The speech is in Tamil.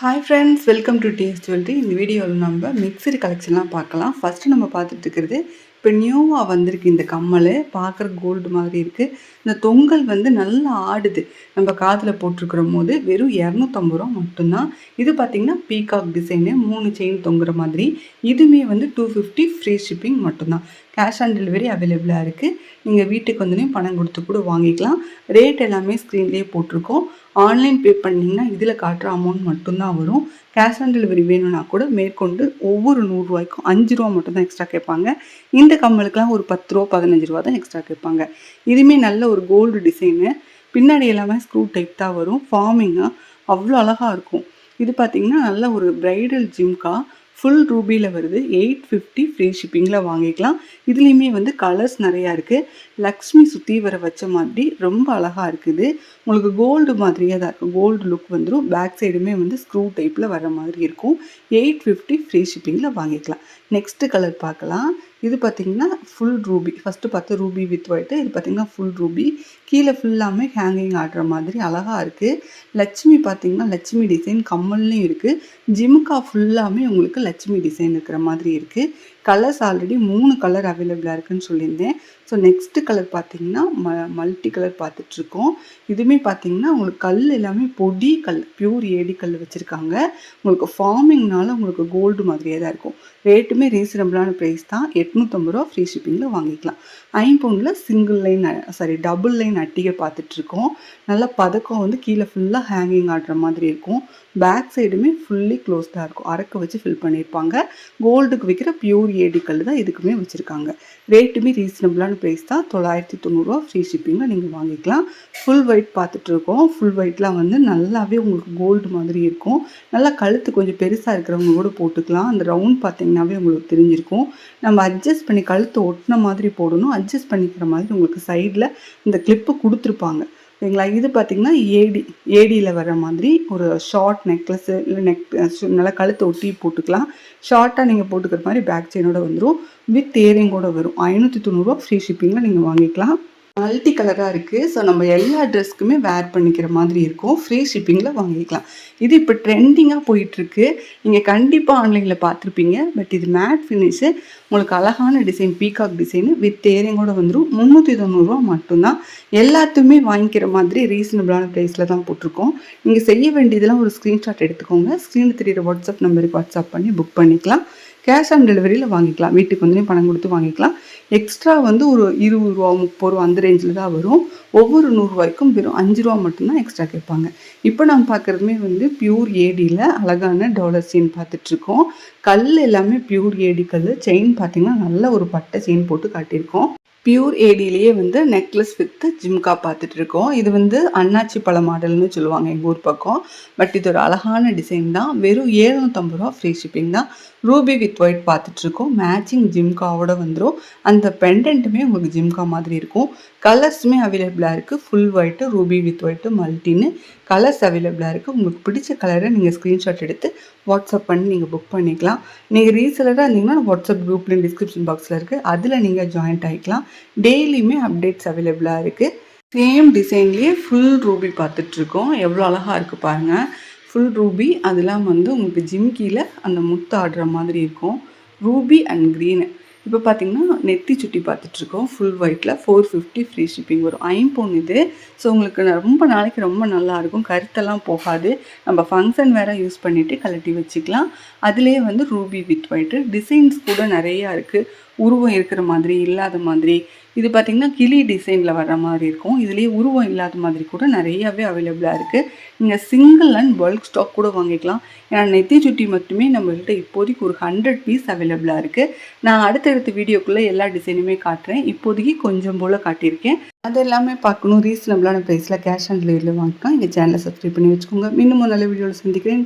Hi friends, welcome to TS jewellery. இந்த வீடியோவில் நம்ம மிக்சடு கலெக்ஷன்லாம் பார்க்கலாம். ஃபஸ்ட்டு நம்ம பார்த்துட்டு இருக்கிறது இப்போ நியூவாக வந்திருக்கு இந்த கம்மல். பார்க்குற கோல்டு மாதிரி இருக்குது. இந்த தொங்கல் வந்து நல்லா ஆடுது. நம்ம காதில் போட்டிருக்கிற போது வெறும் 250 ரூபா மட்டும்தான். இது பார்த்திங்கன்னா பீகாக் டிசைனு 3 செயின் தொங்குற மாதிரி. இதுவுமே வந்து 250 ஃப்ரீ ஷிப்பிங் மட்டும்தான். கேஷ் ஆன் டெலிவரி அவைலபிளாக இருக்குது. நீங்கள் வீட்டுக்கு வந்தோடனே பணம் கொடுத்து கூட வாங்கிக்கலாம். ரேட் எல்லாமே ஸ்க்ரீன்லேயே போட்டிருக்கோம். ஆன்லைன் பே பண்ணிங்கன்னா இதில் காட்டுற அமௌண்ட் மட்டும்தான் வரும். கேஷ் ஆன் டெலிவரி வேணும்னா கூட மேற்கொண்டு ஒவ்வொரு 100 ரூபாய்க்கும் 5 ரூபா மட்டும்தான் எக்ஸ்ட்ரா கேட்பாங்க. இந்த கம்மலுக்கெலாம் ஒரு 10 ரூபா 15 ரூபா தான் எக்ஸ்ட்ரா கேட்பாங்க. இதுவுமே நல்ல ஒரு கோல்டு டிசைனு. பின்னாடி எல்லாமே ஸ்க்ரூ டைப் தான் வரும். ஃபார்மிங்காக அவ்வளோ அழகாக இருக்கும். இது பார்த்திங்கன்னா நல்ல ஒரு ப்ரைடல் ஜிம்கா ஃபுல் ரூபியில் வருது. 850 ஃப்ரீ ஷிப்பிங்கில் வாங்கிக்கலாம். இதுலேயுமே வந்து கலர்ஸ் நிறையா இருக்குது. லக்ஷ்மி சுற்றி வர வச்ச மாதிரி ரொம்ப அழகாக இருக்குது. உங்களுக்கு கோல்டு மாதிரியே தான் இருக்கும். கோல்டு லுக் வந்துடும். பேக் சைடுமே வந்து ஸ்க்ரூ டைப்பில் வர மாதிரி இருக்கும். 850 ஃப்ரீ ஷிப்பிங்கில் வாங்கிக்கலாம். நெக்ஸ்ட்டு கலர் பார்க்கலாம். இது பார்த்திங்கன்னா ஃபுல் ரூபி. ஃபஸ்ட்டு பார்த்து ரூபி வித் ஒயிட்டு. இது பார்த்திங்கன்னா ஃபுல் ரூபி. கீழே ஃபுல்லாமே ஹேங்கிங் ஆடுற மாதிரி அழகாக இருக்குது. லட்சுமி பார்த்திங்கன்னா லட்சுமி டிசைன் கம்மல்லையும் இருக்குது. ஜிம்கா ஃபுல்லாமே உங்களுக்கு லட்சுமி டிசைன் இருக்கிற மாதிரி இருக்குது. கலர்ஸ் ஆல்ரெடி 3 கலர் அவைலபிளாக இருக்குதுன்னு சொல்லியிருந்தேன். ஸோ நெக்ஸ்ட்டு கலர் பார்த்திங்கன்னா மல்டி கலர் பார்த்துட்ருக்கோம். இதுவுமே பார்த்திங்கன்னா உங்களுக்கு கல் எல்லாமே பொடி கல், பியூர் ஏடி கல் வச்சுருக்காங்க. உங்களுக்கு ஃபார்மிங்னால உங்களுக்கு கோல்டு மாதிரியே தான் இருக்கும். ரேட்டுமே ரீசனபிளான ப்ரைஸ் தான். 850 ரூபா ஃப்ரீ ஷிப்பிங்கில் வாங்கிக்கலாம். ஐம்பொன்னில் சிங்கிள் லைன் டபுள் லைன் அட்டிகை பார்த்துட்ருக்கோம். நல்லா பதக்கம் வந்து கீழே ஃபுல்லாக ஹேங்கிங் ஆடுற மாதிரி இருக்கும். பேக் சைடுமே ஃபுல்லி க்ளோஸ்டாக இருக்கும். அரக்க வச்சு ஃபில் பண்ணியிருப்பாங்க. கோல்டுக்கு விற்கிற பியூர் ஏடி கல் தான் இதுக்குமே வச்சுருக்காங்க. ரேட்டுமே ரீசனபிளான ப்ரைஸ் தான். 990 ரூபா ஃப்ரீ ஷிப்பிங்கில் நீங்கள் வாங்கிக்கலாம். ஃபுல் ஒயிட் பார்த்துட்ருக்கோம். ஃபுல் ஒயிட்லாம் வந்து நல்லாவே உங்களுக்கு கோல்டு மாதிரி இருக்கும். நல்லா கழுத்து கொஞ்சம் பெருசாக இருக்கிறவங்க கூட போட்டுக்கலாம். அந்த ரவுண்ட் பார்த்திங்கனாவே உங்களுக்கு தெரிஞ்சிருக்கும். நம்ம அட்ஜஸ்ட் பண்ணி கழுத்து ஒட்டின மாதிரி போடணும். அட்ஜஸ்ட் பண்ணிக்கிற மாதிரி உங்களுக்கு சைடில் இந்த கிளிப்பு கொடுத்துருப்பாங்க. சரிங்களா? இது பார்த்திங்கன்னா ஏடியில் வர மாதிரி ஒரு ஷார்ட் நெக்லஸ்ஸு இல்லை நல்லா கழுத்தை ஒட்டி போட்டுக்கலாம். ஷார்ட்டாக நீங்கள் போட்டுக்கிற மாதிரி பேக் செயினோட வந்துடும். வித் இயரிங்கோட வரும். 590 ரூபா ஃப்ரீ ஷிப்பிங்கில் நீங்கள் வாங்கிக்கலாம். மல்டி கலராக இருக்குது. ஸோ நம்ம எல்லா ட்ரெஸ்க்குமே வேர் பண்ணிக்கிற மாதிரி இருக்கும். ஃப்ரீ ஷிப்பிங்கில் வாங்கிக்கலாம். இது இப்போ ட்ரெண்டிங்காக போயிட்டுருக்கு. நீங்கள் கண்டிப்பாக ஆன்லைனில் பார்த்துருப்பீங்க. பட் இது மேட் ஃபினிஷு. உங்களுக்கு அழகான டிசைன் பீகாக் டிசைனு வித் ஏரிங்கோட வந்துடும். 390 ரூபா மட்டும்தான். எல்லாத்துமே வாங்கிக்கிற மாதிரி ரீசனபிளான ப்ரைஸில் தான் போட்டிருக்கோம். நீங்கள் செய்ய வேண்டியதெல்லாம் ஒரு ஸ்க்ரீன்ஷாட் எடுத்துக்கோங்க. ஸ்க்ரீனில் தெரியுற வாட்ஸ்அப் நம்பருக்கு வாட்ஸ்அப் பண்ணி புக் பண்ணிக்கலாம். கேஷ் ஆன் டெலிவரியில் வாங்கிக்கலாம். வீட்டுக்கு வந்து பணம் கொடுத்து வாங்கிக்கலாம். எக்ஸ்ட்ரா வந்து ஒரு 20 ரூபா 30 ரூபா அந்த ரேஞ்சில் தான் வரும். ஒவ்வொரு 100 ரூபாய்க்கும் வெறும் 5 ரூபா மட்டும்தான் எக்ஸ்ட்ரா கேட்பாங்க. இப்போ நம்ம பார்க்குறதுமே வந்து பியூர் ஏடியில் அழகான டாலர் செயின் பார்த்துட்ருக்கோம். கல் எல்லாமே பியூர் ஏடி கல். செயின் பார்த்திங்கன்னா நல்ல ஒரு பட்டை செயின் போட்டு காட்டியிருக்கோம். பியூர் ஏடியிலேயே வந்து நெக்லஸ் வித் ஜிம்கா பார்த்துட்டு இருக்கோம். இது வந்து அண்ணாச்சி பழ மாடல்னு சொல்லுவாங்க எங்கள் ஊர் பக்கம். பட் இது ஒரு அழகான டிசைன் தான். வெறும் 750 ரூபா ஃப்ரீ ஷிப்பிங் தான். ரூபி வித் ஒயிட் பார்த்துட்ருக்கோம். மேட்சிங் ஜிம்காவோட வந்துடும். அந்த பெண்டன்ட்டுமே உங்களுக்கு ஜிம்கா மாதிரி இருக்கும். கலர்ஸுமே அவைலபிளாக இருக்குது. Full white, ruby with white, மல்டின்னு கலர்ஸ் அவைலபிளாக இருக்குது. உங்களுக்கு பிடிச்ச கலரை நீங்கள் ஸ்க்ரீன்ஷாட் எடுத்து வாட்ஸ்அப் பண்ணி நீங்கள் புக் பண்ணிக்கலாம். நீங்கள் ரீசெலராக இருந்தீங்கன்னா வாட்ஸ்அப் குரூப்லேயும் டிஸ்கிரிப்ஷன் பாக்ஸில் இருக்குது. அதில் நீங்கள் ஜாயின்ட் ஆகிக்கலாம். டெய்லியுமே அப்டேட்ஸ் அவைலபிளாக இருக்குது. சேம் டிசைன்லேயே ஃபுல் ரூபி பார்த்துட்ருக்கோம். எவ்வளோ அழகாக இருக்குது பாருங்கள். Full Ruby. அதெல்லாம் வந்து உங்களுக்கு ஜிம்கியில் அந்த முத்து ஆடுற மாதிரி இருக்கும். Ruby and green. இப்போ பார்த்திங்கன்னா நெத்தி சுட்டி பார்த்துட்ருக்கோம். ஃபுல் ஒயிட்டில் 450 ஃப்ரீ ஷிப்பிங் வரும். ஐம்பொன் இது. ஸோ உங்களுக்கு ரொம்ப நாளைக்கு ரொம்ப நல்லாயிருக்கும். கருத்தெல்லாம் போகாது. நம்ம ஃபங்க்ஷன் வேறு யூஸ் பண்ணிவிட்டு கழட்டி வச்சுக்கலாம். அதிலே வந்து ரூபி வித் ஒயிட்டு டிசைன்ஸ் கூட நிறையா இருக்குது. உருவம் இருக்கிற மாதிரி இல்லாத மாதிரி. இது பார்த்திங்கன்னா கிளி டிசைனில் வர மாதிரி இருக்கும். இதுலேயே உருவம் இல்லாத மாதிரி கூட நிறையாவே அவைலபிளாக இருக்குது. நீங்கள் சிங்கிள் அண்ட் பல்க் ஸ்டாக் கூட வாங்கிக்கலாம். ஏன்னா நெத்தி சுட்டி மட்டுமே நம்மள்கிட்ட இப்போதைக்கு ஒரு 100 பீஸ் அவைலபிளாக இருக்குது. நான் அடுத்தடுத்த வீடியோக்குள்ளே எல்லா டிசைனுமே காட்டுறேன். இப்போதைக்கு கொஞ்சம் போல் காட்டியிருக்கேன். அது எல்லாமே பார்க்கணும். ரீசனபிளான ப்ரைஸில் கேஷ் ஆன் டெலிவரியில் வாங்கிக்கலாம். எங்கள் சேனலை சப்ஸ்கிரைப் பண்ணி வச்சுக்கோங்க. இன்னும் நல்ல வீடியோவில் சந்திக்கிறேன்.